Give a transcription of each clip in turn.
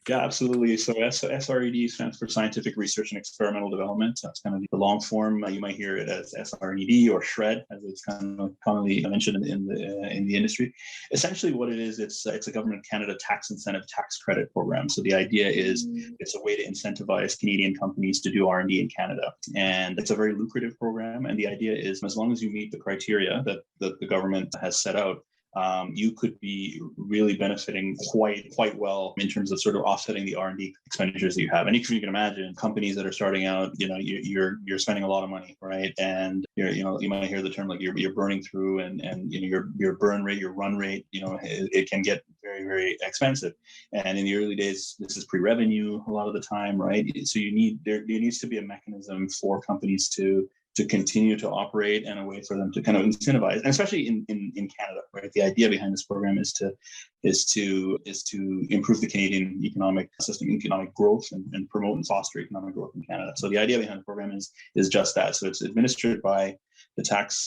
Yeah, absolutely. So SRED stands for Scientific Research and Experimental Development. That's kind of the long form. You might hear it as SRED or SRED, as it's kind of commonly mentioned in the industry. Essentially, what it is, it's a government of Canada tax incentive tax credit program. So the idea is it's a way to incentivize Canadian companies to do R&D in Canada, and it's a very lucrative program. And the idea is, as long as you meet the criteria that the government has set out, you could be really benefiting quite well in terms of sort of offsetting the R&D expenditures that you have. And if you can imagine, companies that are starting out, you're spending a lot of money, right? And you might hear the term like you're burning through, and your burn rate, your run rate, it can get very, very expensive. And in the early days, this is pre-revenue a lot of the time, right? So there needs to be a mechanism for companies to continue to operate, and a way for them to kind of incentivize, and especially in Canada, right? The idea behind this program is to improve the Canadian economic system, economic growth, and promote and foster economic growth in Canada. So the idea behind the program is just that. So it's administered by the tax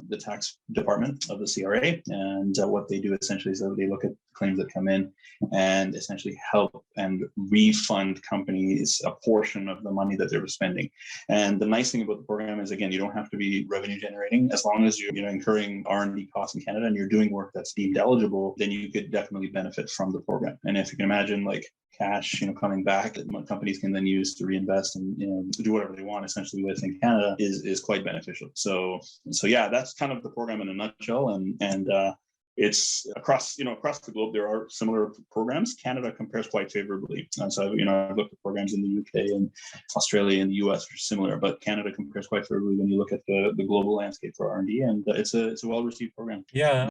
department of the CRA, and what they do essentially is that they look at claims that come in and essentially help and refund companies a portion of the money that they were spending. And the nice thing about the program is, again, you don't have to be revenue generating. As long as you're incurring R&D costs in Canada and you're doing work that's deemed eligible, then you could definitely benefit from the program. And if you can imagine, like, cash, coming back that companies can then use to reinvest and do whatever they want essentially within Canada is quite beneficial. So yeah, that's kind of the program in a nutshell. And it's across the globe. There are similar programs. Canada compares quite favorably, and so I've looked at programs in the UK and Australia and the US which are similar, but Canada compares quite favorably when you look at the global landscape for R&D, and it's a well-received program. Yeah,